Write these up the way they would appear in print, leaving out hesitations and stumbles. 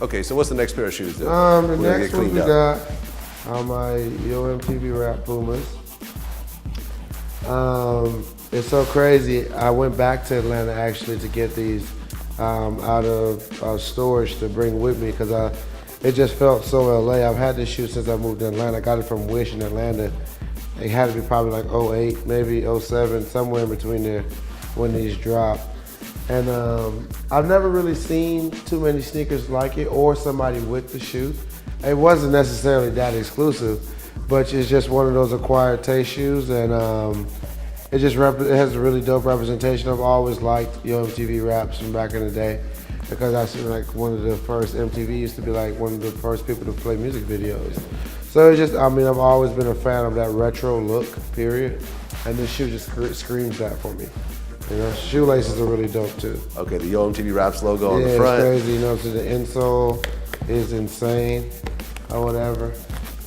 Okay, so what's the next pair of shoes? The next one we got are my MTV Rap Pumas. It's so crazy. I went back to Atlanta actually to get these out of storage to bring with me because it just felt so LA. I've had this shoe since I moved to Atlanta. I got it from Wish in Atlanta. It had to be probably like 08, maybe 07, somewhere in between there when these dropped. And I've never really seen too many sneakers like it or somebody with the shoe. It wasn't necessarily that exclusive, but it's just one of those acquired taste shoes, and it has a really dope representation. I've always liked MTV Raps from back in the day because I seen like one of the first MTV used to be like one of the first people to play music videos. So it's just, I've always been a fan of that retro look, period. And this shoe just screams that for me. Shoelaces are really dope too. Okay, the MTV Raps logo on the front. Yeah, it's crazy, so the insole is insane or whatever.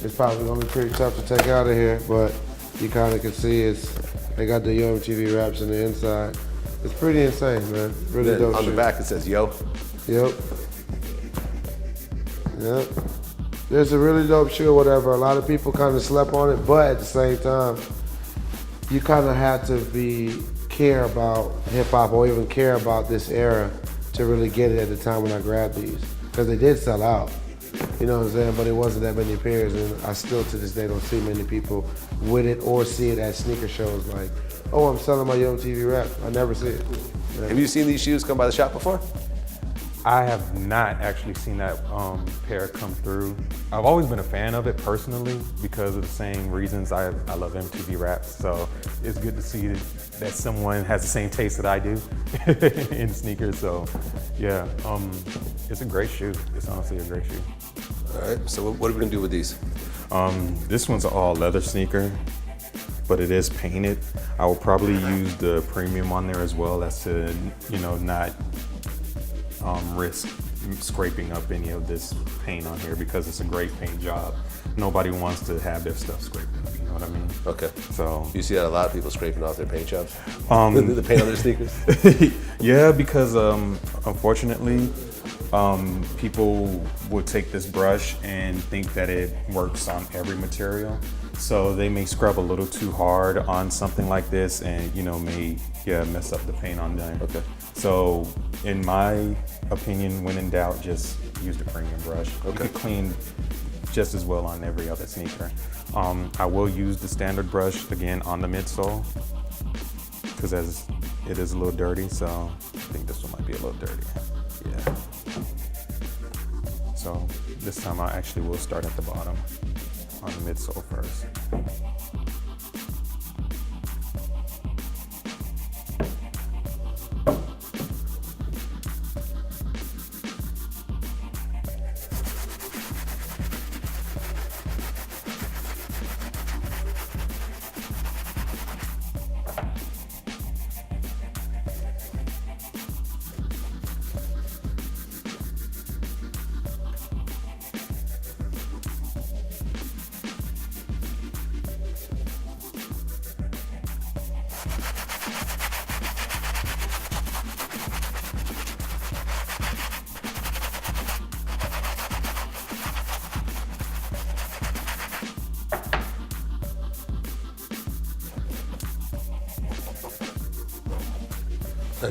It's probably gonna be pretty tough to take out of here, but you kind of can see they got the MTV Raps in the inside. It's pretty insane, man. Really dope on shoe. the back it says Yo. Yep. It's a really dope shoe or whatever. A lot of people kind of slept on it, but at the same time, you kind of had to care about hip hop or even care about this era to really get it at the time when I grabbed these. Because they did sell out, you know what I'm saying? But it wasn't that many pairs, and I still to this day don't see many people with it or see it at sneaker shows like, oh, I'm selling my MTV Rap. I never see it. Have you seen these shoes come by the shop before? I have not actually seen that pair come through. I've always been a fan of it personally because of the same reasons. I love MTV Raps, so it's good to see that someone has the same taste that I do in sneakers. So yeah, it's a great shoe. It's honestly a great shoe. All right, so what are we gonna do with these? This one's an all leather sneaker, but it is painted. I will probably use the premium on there as well, as to not risk scraping up any of this paint on here because it's a great paint job. Nobody wants to have their stuff scraped up, you know what I mean? Okay. So you see that a lot of people scraping off their paint jobs? The paint on their sneakers? Yeah, because unfortunately, people will take this brush and think that it works on every material. So they may scrub a little too hard on something like this and may mess up the paint on there. Okay. So in my opinion, when in doubt, just use the premium brush. Okay. You could clean just as well on every other sneaker. I will use the standard brush again on the midsole because as it is a little dirty, so I think this one might be a little dirty. Yeah. So this time I actually will start at the bottom on the midsole first.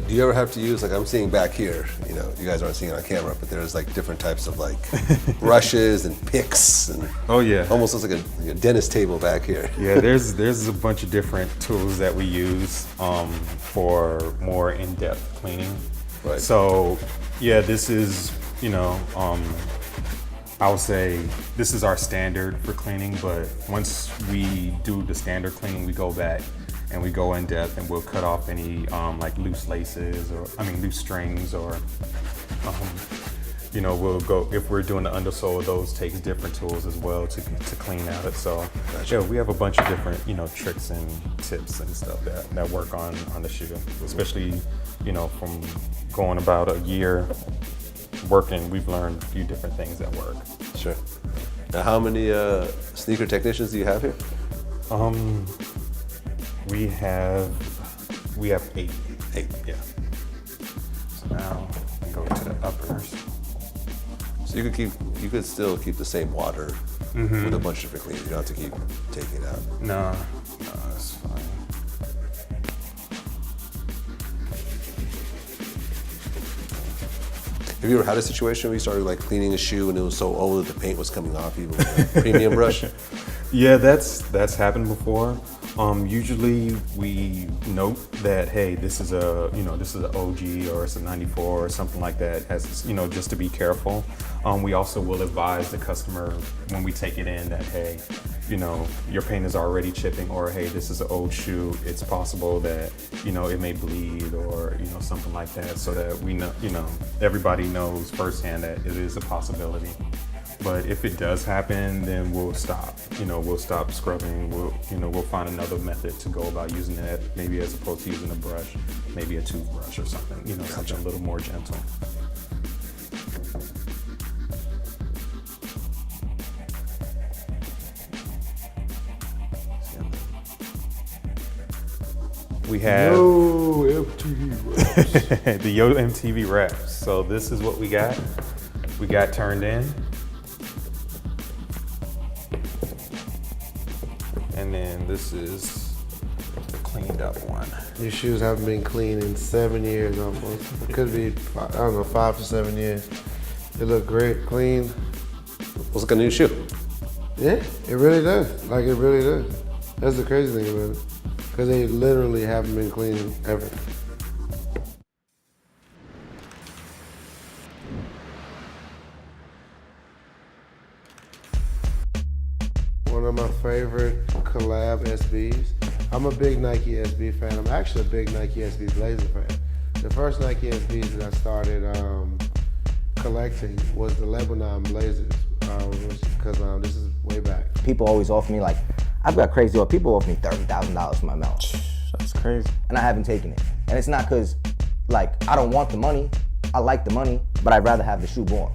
Do you ever have to use, like I'm seeing back here, you guys aren't seeing it on camera, but there's like different types of like brushes and picks and oh yeah, almost looks like a dentist table back here. Yeah, there's a bunch of different tools that we use for more in-depth cleaning. Right. So yeah, this is I would say this is our standard for cleaning, but once we do the standard cleaning, we go back and we go in depth and we'll cut off any like loose laces or loose strings or we'll go, if we're doing the undersole, those takes different tools as well to clean out it. So gotcha. Yeah, we have a bunch of different tricks and tips and stuff that work on the shoe, especially from going about a year working, we've learned a few different things that work. Sure. Now, how many sneaker technicians do you have here? We have eight. Yeah. So now I go to the uppers. So you could still keep the same water with a bunch of different cleaners. You don't have to keep taking it out. No, it's fine. Have you ever had a situation where you started like cleaning a shoe and it was so old that the paint was coming off even with a premium brush? Yeah, that's happened before. Usually we note that, hey, this is an OG or it's a 94 or something like that, as just to be careful. We also will advise the customer when we take it in that, hey, your paint is already chipping, or hey, this is an old shoe. It's possible that it may bleed, or something like that, so that we know, everybody knows firsthand that it is a possibility. But if it does happen, then we'll stop. We'll stop scrubbing. We'll find another method to go about using it, maybe as opposed to using a brush, maybe a toothbrush or something. Something a little more gentle. We have Yo, MTV Raps. the Yo MTV Raps. So this is what we got. We got turned in. And then this is the cleaned up one. These shoes haven't been clean in 7 years almost. It could be, 5 to 7 years. They look great, clean. Looks like a new shoe. Yeah, it really does. Like, it really does. That's the crazy thing about it. Because they literally haven't been clean ever. One of my favorite collab SBs. I'm a big Nike SB fan. I'm actually a big Nike SB Blazer fan. The first Nike SBs that I started collecting was the Lebanon Blazers, because this is way back. People always offer me, like, I've got crazy, people offer me $30,000 for my mouth. That's crazy. And I haven't taken it. And it's not because, like, I don't want the money. I like the money, but I'd rather have the shoe born.